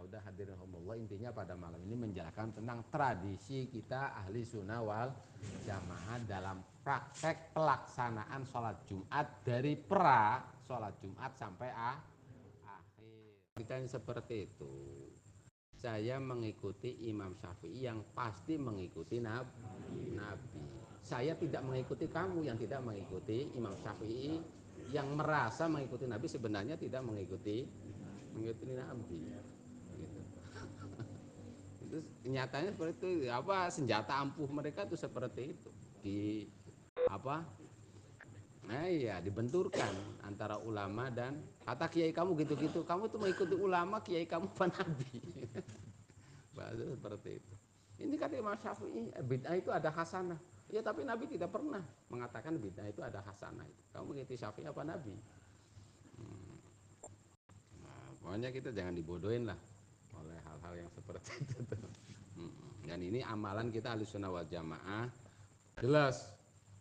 udah hadirin Allah, intinya pada malam ini menjelaskan tentang tradisi kita ahli sunnah wal jamaah dalam praktek pelaksanaan sholat Jumat dari pra sholat Jumat sampai akhir. Kita ini seperti itu. Saya mengikuti Imam Syafi'i yang pasti mengikuti Nabi. Saya tidak mengikuti kamu yang tidak mengikuti Imam Syafi'i yang merasa mengikuti Nabi sebenarnya tidak mengikuti Nabi. Gitu. Itu nyatanya seperti itu. Apa senjata ampuh mereka itu seperti itu. Di apa? Nah iya, dibenturkan antara ulama dan kata kiai kamu gitu-gitu. Kamu tuh mengikuti ulama, kiai kamu apa Nabi. Bahasa seperti itu. Ini kan Imam Syafi'i, bid'ah itu ada hasanah. Ya tapi Nabi tidak pernah mengatakan bid'ah itu ada hasanah. Kamu mengikuti Syafi'i apa Nabi? Nah, pokoknya kita jangan dibodohin lah oleh hal-hal yang seperti itu. Dan ini amalan kita Ahlussunnah wal Jamaah jelas.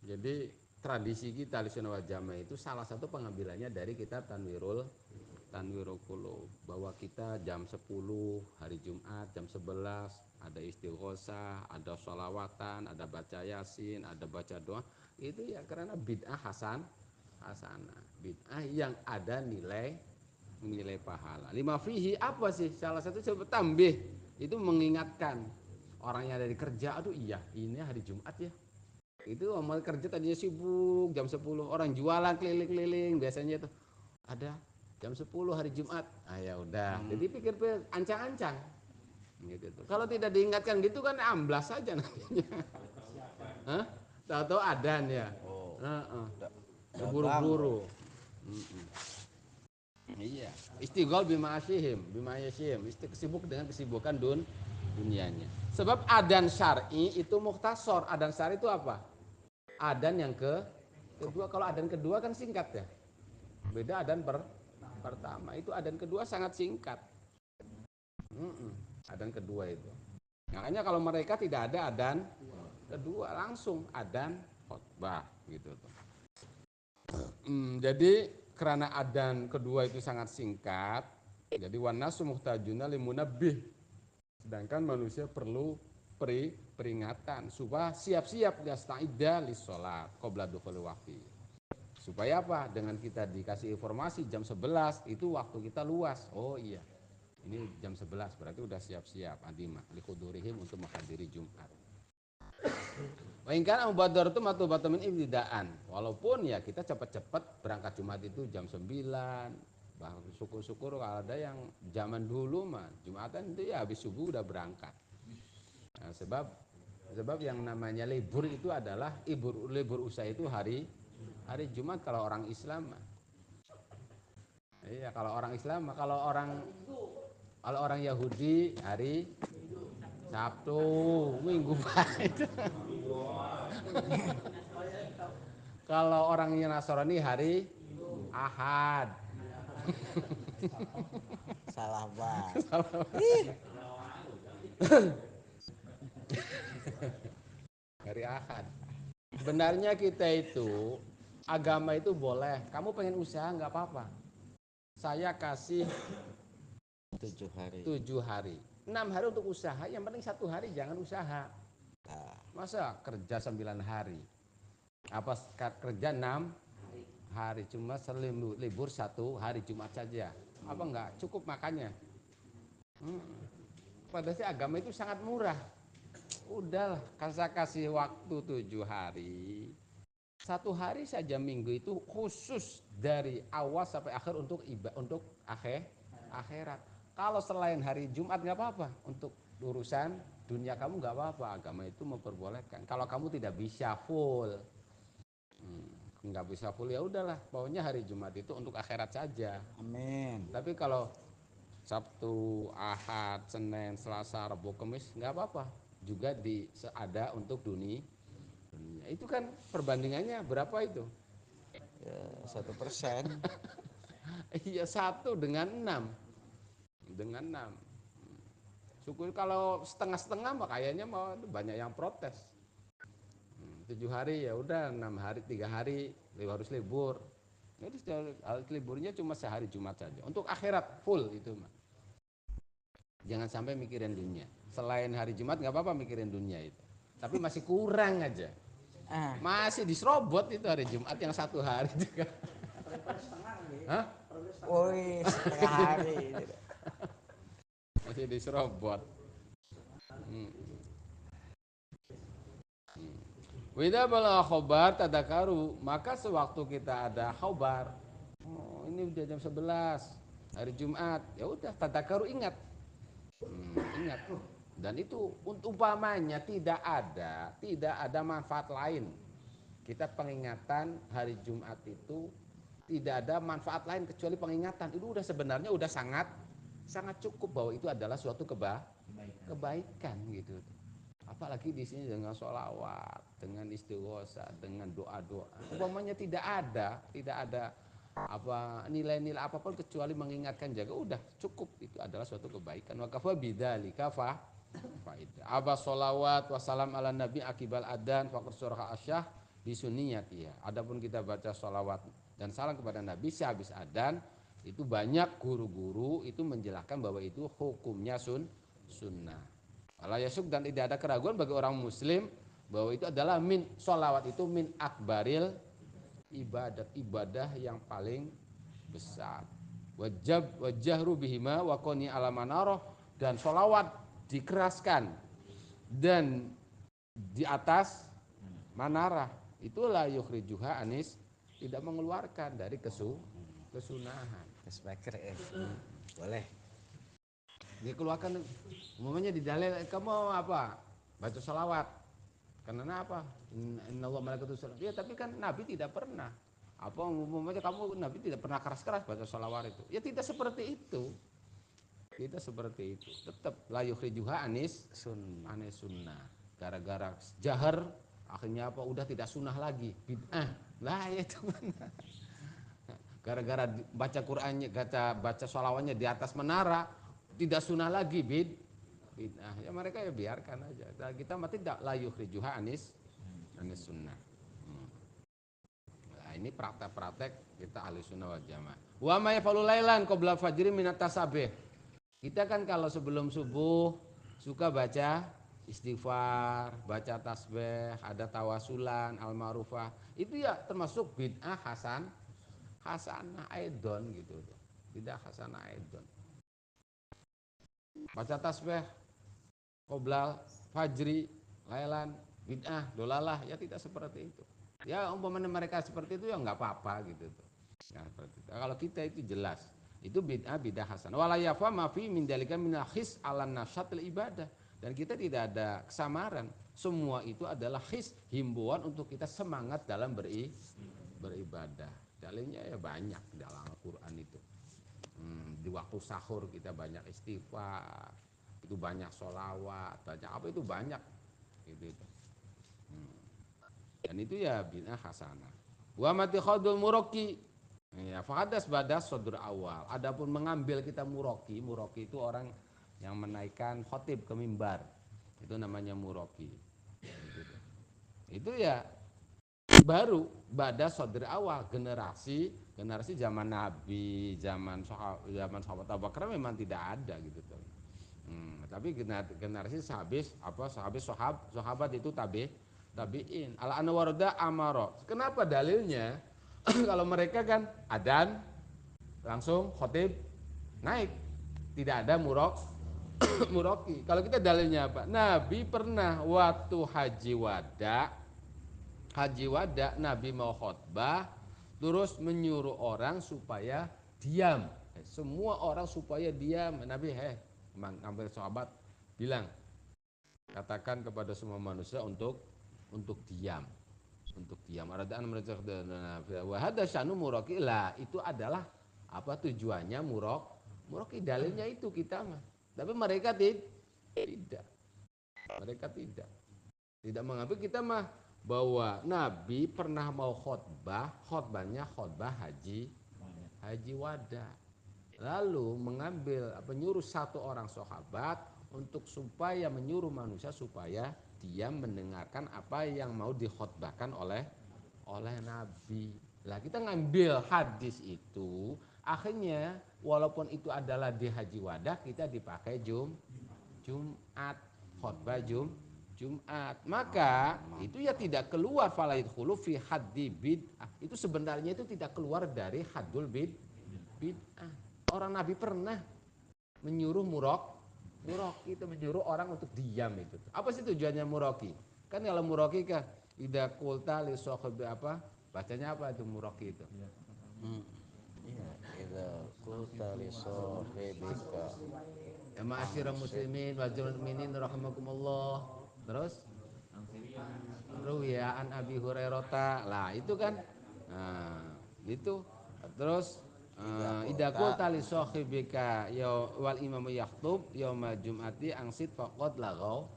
Jadi tradisi kita Ahlussunnah wal Jamaah itu salah satu pengambilannya dari kitab Tanwirul Qulub, bahwa kita jam 10 hari Jumat jam 11 ada istighosah, ada sholawatan, ada baca yasin, ada baca doa. Itu ya karena bid'ah hasanah, bid'ah yang ada nilai pahala. Lima fihi apa sih? Salah satu coba tambih itu mengingatkan orangnya dari kerja, aduh iya ini hari Jumat ya. Itu mau kerja tadinya sibuk jam 10, orang jualan keliling-keliling biasanya itu ada jam 10 hari Jumat. Ah ya udah. Jadi pikir-pikir ancang-ancang. Gitu tuh. Kalau tidak diingatkan gitu kan amblas saja nantinya. Hah? Tahu-tahu adan ya. Oh, Heeh. dagang. Buru-buru. Iya. Istighol bima yasihim. Sibuk dengan kesibukan dunianya. Sebab adan syar'i itu mukhtasar. Adan syar'i itu apa? Adan yang kedua. Kalau adan kedua kan singkat ya. Beda adan pertama. Itu adan kedua sangat singkat. Adan kedua itu. Makanya kalau mereka tidak ada adan kedua, langsung adan khotbah gitu tuh. Jadi karena adan kedua itu sangat singkat, jadi wanasu muhtajuna limunabbih. Sedangkan manusia perlu peringatan supaya siap-siap yasta'idda lis-shalat qabla dukhuli waqti. Supaya apa? Dengan kita dikasih informasi jam 11 itu waktu kita luas. Oh iya. Ini jam 11 berarti udah siap-siap adimah likudurihim untuk menghadiri Jumat. Wa in kana mubadaratu matubatu min ibtidaan. Walaupun ya kita cepat-cepat berangkat Jumat itu jam 9. Bahkan syukur-syukur kalau ada yang zaman dulu mah Jumatan itu ya habis subuh udah berangkat. Nah, sebab yang namanya libur itu adalah libur usaha itu hari Jumat kalau orang Islam. Iya, kalau orang Islam, kalau orang Yahudi hari Sabtu, Minggu baik. Kalau orangnya Nasrani hari Ahad. Salah banget. Hari Ahad. Sebenarnya kita itu agama itu boleh. Kamu pengen usaha nggak apa-apa. Saya kasih 7 hari. 7 hari, 6 hari untuk usaha. Yang penting 1 hari jangan usaha. Nah, Masa kerja 9 hari? Apa kerja 6 hari cuma libur 1 hari Jumat saja? Apa enggak cukup makanya? Padahal sih agama itu sangat murah. Udahlah, saya kasih waktu 7 hari. 1 hari saja minggu itu khusus dari awal sampai akhir untuk akhirat. Kalau selain hari Jumat nggak apa-apa, untuk urusan dunia kamu nggak apa-apa, agama itu memperbolehkan. Kalau kamu tidak bisa full, nggak bisa full ya udahlah, pokoknya hari Jumat itu untuk akhirat saja. amin. Tapi kalau Sabtu, Ahad, Senin, Selasa, Rabu, Kamis nggak apa-apa, juga ada untuk dunia. Itu kan perbandingannya berapa itu? Ya, 1%. Iya, 1 dengan 6. Syukur kalau setengah-setengah mah kayaknya mau banyak yang protes. 7 hari ya udah, 6 hari, 3 hari harus libur. Jadi liburnya cuma sehari Jumat saja. Untuk akhirat full itu mah. Jangan sampai mikirin dunia. Selain hari Jumat nggak apa-apa mikirin dunia itu. Tapi masih kurang aja. Ah, Masih diserobot itu hari Jumat yang satu hari juga. Hah? woi setengah hari. Masih diserobot. Wida bala khobar tadakaru, maka sewaktu kita ada khobar, oh ini udah jam 11 hari Jumat, ya udah tadakaru ingat. Ingat. Dan itu umpamanya tidak ada manfaat lain. Kita pengingatan hari Jumat itu tidak ada manfaat lain kecuali pengingatan. Itu udah sebenarnya udah sangat sangat cukup bahwa itu adalah suatu kebaikan gitu. Apalagi di sini dengan sholawat, dengan istighosa, dengan doa-doa. Umpamanya tidak ada apa nilai-nilai apapun kecuali mengingatkan jaga, udah cukup, itu adalah suatu kebaikan. Wa kafa bidzalika faidah. Aba sholawat wassalam ala nabi akibal adan faqad surah asyah bisuniyatiyah. Adapun kita baca sholawat dan salam kepada nabi sehabis adan, itu banyak guru-guru itu menjelaskan bahwa itu hukumnya sunnah. Ala yasuk, dan tidak ada keraguan bagi orang muslim bahwa itu adalah sholawat itu min akbaril ibadah yang paling besar. Wajahru bihima wa qani ala manaroh, dan sholawat dikeraskan dan di atas manarah, itulah yukhrijuha anis, tidak mengeluarkan dari kesunahan. Speaker boleh. Dikeluarkan umumnya di dalil kamu apa? Baca sholawat. Karena apa? Innallaha malaikatahu yusholluna. Ya tapi kan Nabi tidak pernah. Apa umumnya kamu Nabi tidak pernah keras-keras baca sholawat itu. Ya tidak seperti itu. Tidak seperti itu. Tetap la yukhrijuha anis sunnah. Gara-gara jahar akhirnya apa? Udah tidak sunnah lagi. Bid'ah. Lah ya itu mana? Gara-gara baca Qur'annya, baca sholawatnya di atas menara, tidak sunnah lagi bid'ah. Ya mereka ya biarkan aja. Dan kita mah tidak la yukhrijuha anis sunnah. Nah, ini praktek-praktek kita ahli sunnah wal jamaah. Wa ma yafalu lailan qabla fajri minat tasabih. Kita kan kalau sebelum subuh suka baca istighfar, baca tasbih, ada tawasulan, al-ma'rufah. Itu ya termasuk bid'ah hasanah aidon gitu. Tidak hasanah aidon. Baca tasbih qoblal fajri lailan bid'ah dolalah, ya tidak seperti itu. Ya umpamanya mereka seperti itu ya nggak apa-apa gitu tuh. Ya, seperti itu. Kalau kita itu jelas itu bid'ah hasanah. Wala yafa ma fi min dalika min khis ala nasyatil ibadah, dan kita tidak ada kesamaran. Semua itu adalah khis, himbauan untuk kita semangat dalam beribadah. Dalilnya ya banyak dalam Al-Qur'an itu. Di waktu sahur kita banyak istighfar, itu banyak sholawat, banyak apa itu banyak gitu. Dan itu ya bid'ah hasanah. Wa mati khadul muraki, ya fahadas badas sodur awal. Adapun mengambil kita muraki itu orang yang menaikkan khotib ke mimbar, itu namanya muraki. Itu ya baru badas sodur awal, generasi zaman Nabi, zaman sahabat Abu Bakar memang tidak ada gitu tuh. Tapi generasi sahabat itu tabiin. Ala anwarda amaro. Kenapa dalilnya? Kalau mereka kan adan langsung khotib naik, tidak ada muroki. Kalau kita dalilnya apa? Nabi pernah waktu haji wada Nabi mau khotbah terus menyuruh orang supaya diam. Semua orang supaya diam. Nabi ngambil sahabat bilang, katakan kepada semua manusia untuk diam, aradaan wahada syanu muraki lah, itu adalah apa tujuannya muraki, dalilnya itu kita mah. Tapi mereka tidak, mereka tidak mengambil. Kita mah bahwa Nabi pernah mau khotbahnya khotbah haji wada, lalu mengambil nyuruh satu orang sahabat untuk supaya menyuruh manusia supaya dia mendengarkan apa yang mau dikhotbahkan oleh Nabi. Lah kita ngambil hadis itu Akhirnya walaupun itu adalah di haji wadah, kita dipakai Jumat, khutbah Jumat. Maka itu ya tidak keluar falaidkhulu fi haddi bid'ah. Itu sebenarnya itu tidak keluar dari haddul bid'ah. Orang Nabi pernah menyuruh muroki itu, menyuruh orang untuk diam itu. Apa sih tujuannya muroki? Kan kalau muroki kan ida kulta li sahibi apa? Bacanya apa itu muroki itu? Iya, idza qulta li sahibika Ya ma'asyiral muslimin wal mukminin rahimakumullah. Terus ruwiya an Abi Hurairah. Lah itu kan. Nah, itu. Terus idza qulta li sahibika ya wal imamu yakhthub yaumul jum'ati angsit faqad lagaw.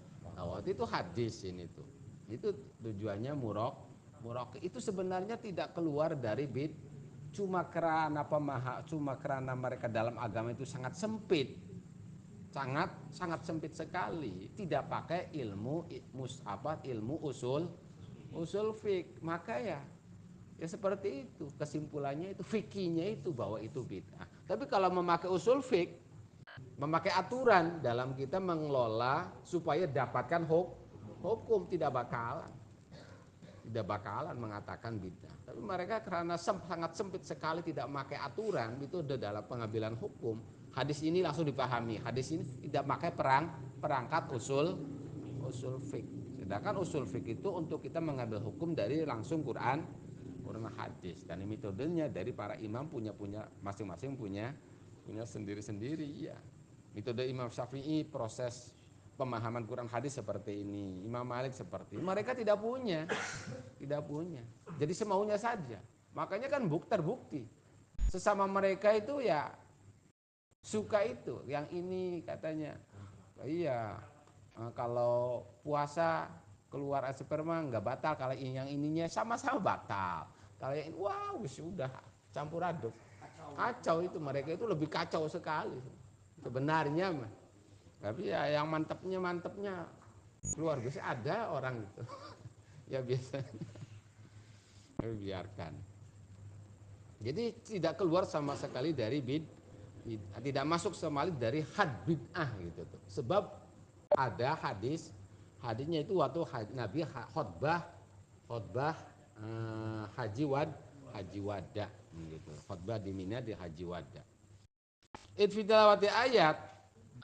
Itu hadis ini tuh. Itu tujuannya murok itu sebenarnya tidak keluar dari cuma karena mereka dalam agama itu sangat sempit, sangat sempit sekali, tidak pakai ilmu ilmu usul fik, maka ya seperti itu kesimpulannya, itu fikihnya itu bahwa itu bid'ah. Tapi kalau memakai usul fik, memakai aturan dalam kita mengelola supaya dapatkan hukum, tidak bakalan mengatakan bid'ah. Tapi mereka karena sangat sempit sekali, tidak memakai aturan, itu udah dalam pengambilan hukum. Hadis ini langsung dipahami, hadis ini tidak pakai perangkat usul fik. Sedangkan usul fik itu untuk kita mengambil hukum dari langsung Quran hadis, dan metodenya dari para imam punya masing-masing punya sendiri-sendiri ya. Metode Imam Syafi'i proses pemahaman Quran hadis seperti ini, Imam Malik seperti ini. Mereka tidak punya. Jadi semaunya saja. Makanya kan terbukti sesama mereka itu ya suka itu. Yang ini katanya, iya kalau puasa keluar sperma nggak batal, kalau yang ininya sama-sama batal. Kalau yang ini, wow sudah campur aduk. Kacau itu, mereka itu lebih kacau sekali sebenarnya mah. Tapi ya yang mantepnya keluar biasa ada orang itu. Ya biasa. Biarkan. Jadi tidak keluar sama sekali dari tidak masuk sama sekali dari had bid'ah gitu tuh. Sebab ada hadisnya itu waktu Nabi khutbah haji wada gitu. Khutbah di Mina di haji wada. Idfitilawati ayat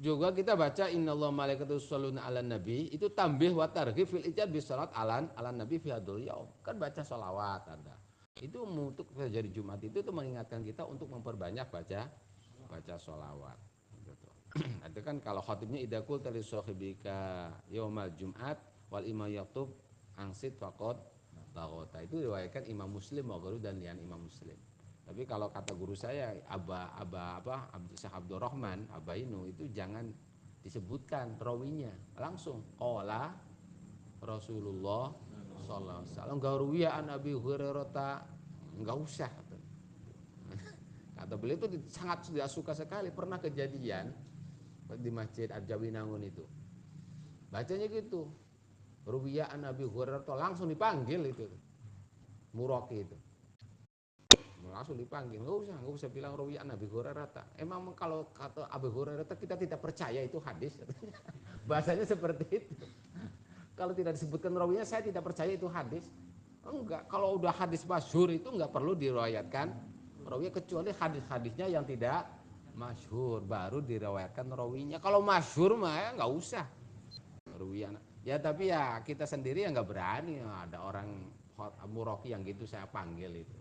juga kita baca innallaha malaikatahu yusholluna 'alan nabi, itu tambih wa targhib fil ijab bi salat alan nabi fi hadul yaum. Kan baca sholawat ada. Itu untuk terjadi Jumat itu mengingatkan kita untuk memperbanyak baca sholawat. Gitu. Itu kan kalau khatibnya idakul tali sahibika yaumal Jumat wal imam yaktub angsit faqad lagota. Itu diriwayatkan Imam Muslim dan lian Imam Muslim. Tapi kalau kata guru saya Syekh Abdul Rahman Abainu, itu jangan disebutkan rawinya, langsung qala Rasulullah sallallahu alaihi wasallam garuwiya an Abi Hurairah, enggak usah kata beliau itu sangat tidak suka sekali. Pernah kejadian di Masjid Arjawinangun itu bacanya gitu, ruwiya an Abi Hurairah, langsung dipanggil itu muroki itu, langsung dipanggil, nggak usah bilang rawi an Abi Hurairah. Emang kalau kata Abi Hurairah kita tidak percaya itu hadis. Bahasanya seperti itu. Kalau tidak disebutkan rawinya saya tidak percaya itu hadis. Enggak, kalau udah hadis masyhur itu enggak perlu diriwayatkan rawinya, kecuali hadis-hadisnya yang tidak masyhur baru diriwayatkan rawinya. Kalau masyhur mah ya enggak usah rawinya. Ya tapi ya kita sendiri yang enggak berani, ada orang muroki yang gitu saya panggil itu.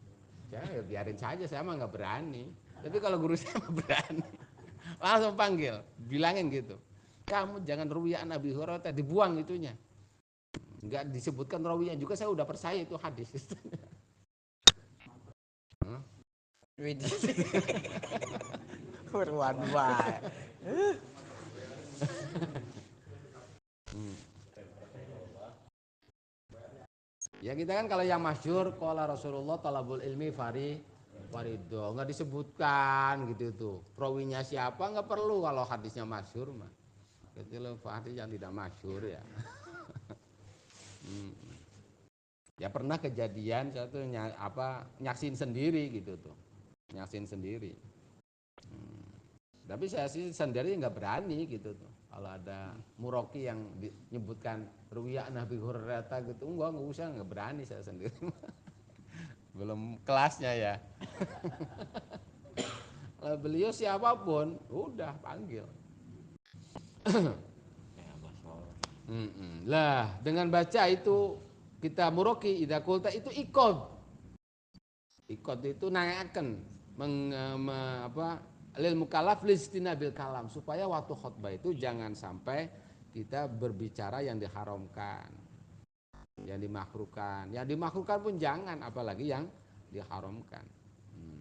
Saya ya biarin saja, saya mah nggak berani. Tapi kalau guru saya mah berani, langsung panggil, bilangin gitu. Kamu jangan ruwiyan Abi Hurairah, dibuang itunya. Nggak disebutkan rawinya juga, saya udah percaya itu hadis. Widih. Purwan wae. Ya kita kan kalau yang masyhur qala Rasulullah talabul ilmi farido, nggak disebutkan gitu tuh. Rawinya siapa nggak perlu kalau hadisnya masyhur mah. Kecuali hadis yang tidak masyhur ya. Ya pernah kejadian saya tuh nyaksin sendiri gitu tuh. Nyaksin sendiri. Tapi saya sih sendiri nggak berani gitu tuh. Kalau ada muroki yang menyebutkan ruwiya Nabi Hurairah gitu, nggak usah, nggak berani saya sendiri. Belum kelasnya ya. Kalau beliau siapapun, udah panggil. Ya, masalah. Lah, dengan baca itu kita muroki idza qulta itu ikod. Ikod itu nanyakan apa lil mukallaf listinabil kalam supaya waktu khutbah itu jangan sampai kita berbicara yang diharamkan, yang dimakruhkan. Yang dimakruhkan pun jangan, apalagi yang diharamkan.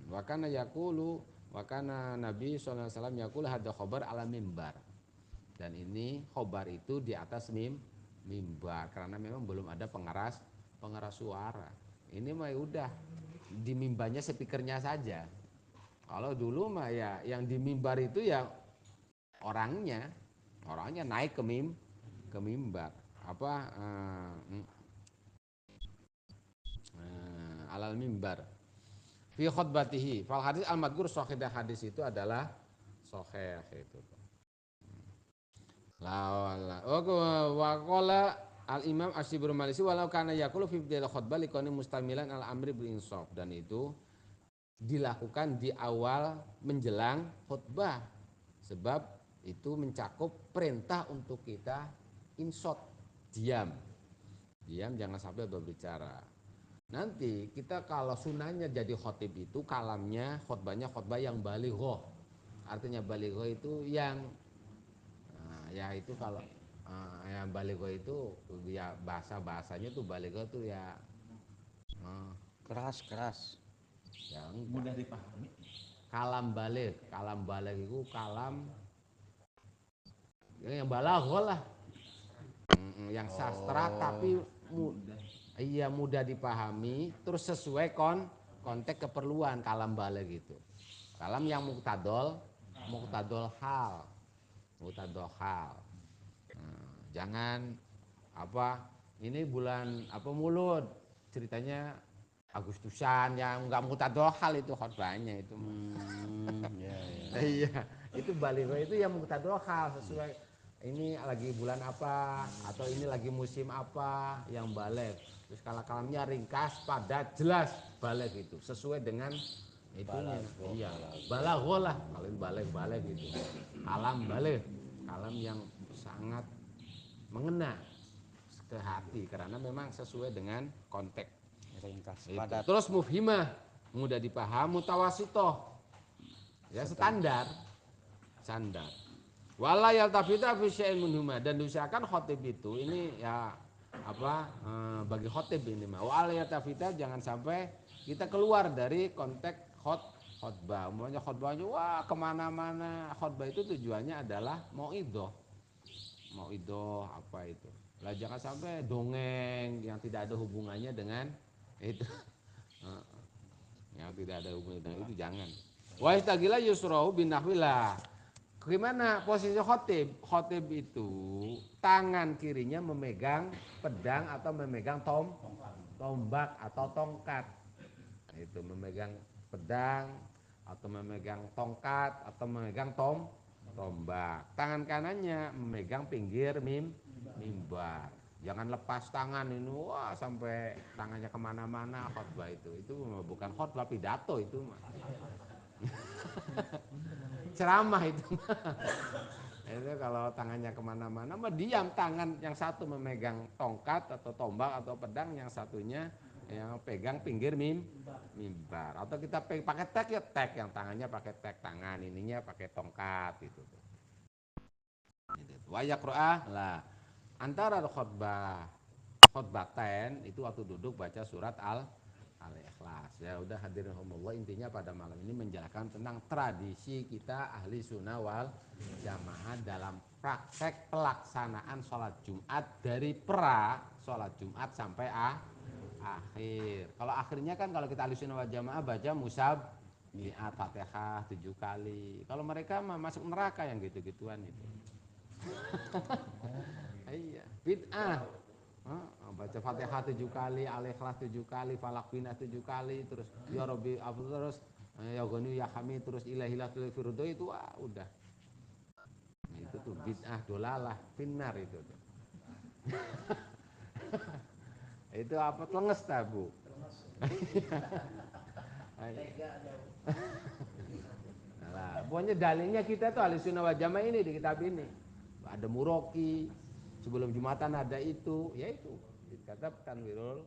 Wakana yakulu, wakana Nabi SAW yakulu hadza khobar ala mimbar. Dan ini khobar itu di atas mimbar karena memang belum ada pengeras suara. Ini mah udah di mimbarnya speakernya saja. Kalau dulu mah ya yang di mimbar itu ya orangnya naik ke mimbar apa alal mimbar fi khutbatihi fal hadis al madkur sahih. Hadis itu adalah sahih itu. La wa qala al imam Asyibur Malisi walau kana yaqulu fi bidal khutbah likoni mustamilan al amri bil insaf, dan itu dilakukan di awal menjelang khutbah sebab itu mencakup perintah untuk kita insot, diam jangan sampai berbicara. Nanti kita kalau sunahnya jadi khotib itu kalamnya khutbahnya khutbah yang balighoh. Artinya balighoh itu yang ya itu kalau yang balighoh itu ya bahasanya tuh balighoh tuh ya Keras. ya mudah dipahami. Kalam balik itu kalam yang balaghah lah. Yang sastra tapi iya mudah dipahami terus sesuai konteks keperluan kalam balik gitu. Kalam yang muktadol hal. Jangan apa ini bulan apa mulut ceritanya Agustusan yang nggak muktadol hal itu khotbahnya itu. Ya. Iya, itu baliho itu yang muktadol hal sesuai ini lagi bulan apa atau ini lagi musim apa yang balik. Terus kalau kalamnya ringkas, padat, jelas balik itu sesuai dengan itunya. Iya, balagho lah kalau balik gitu. Kalam yang sangat mengena ke hati karena memang sesuai dengan konteks. Ringkas, Itu. padat. Terus mufhimah, mudah dipaham, mutawasitoh. Ya standar. Wala yaltafita fi syai'in minhuma, dan diusahakan khotib itu ini ya apa bagi khotib ini mah wala yaltafita jangan sampai kita keluar dari konteks khotbah. Umpamanya khotbahnya wah kemana-mana, khotbah itu tujuannya adalah mauidhah apa itu lah, jangan sampai dongeng yang tidak ada hubungannya dengan itu. Yang tidak ada hubungannya dengan itu jangan. Wa istagila yusrahu bin nahwilah. Gimana posisi khotib? Khotib itu tangan kirinya memegang pedang atau memegang tombak atau tongkat. Itu memegang pedang atau memegang tongkat atau memegang tombak. Tangan kanannya memegang pinggir mimbar. Jangan lepas tangan ini, wah sampai tangannya kemana-mana khotbah itu. Itu bukan khotbah, pidato itu. Ceramah itu. Itu kalau tangannya kemana-mana, mah diam, tangan yang satu memegang tongkat atau tombak atau pedang, yang satunya yang pegang pinggir mimbar. Atau kita pakai tek ya tek, yang tangannya pakai tek tangan, ininya pakai tongkat gitu. Wayak ro'ah lah antara khutbatain itu waktu duduk baca surat Al-Ikhlas. Ya udah hadirin Allah, intinya pada malam ini menjelaskan tentang tradisi kita ahli sunnah wal jamaah dalam praktek pelaksanaan sholat Jumat dari pra sholat Jumat sampai akhir. Kalau akhirnya kan kalau kita ahli sunnah wal jamaah baca musab niat Fatihah 7 kali. Kalau mereka masuk neraka yang gitu-gituan itu. Iya, bid'ah. Baca Fatihah 7 kali, Al-Ikhlas 7 kali, Falaq Bina 7 kali, terus ya Rabbi terus Ya goni ya kami terus ilahilah firdo itu udah. Nah, itu tuh bid'ah dolalah finnar itu tuh. Itu apa lenges tabu. Nah, pokoknya dalilnya kita tuh ahli sunnah wal jamaah ini di kitab ini. Ada muroki, sebelum Jumatan ada itu, ya itu dikatakan wirul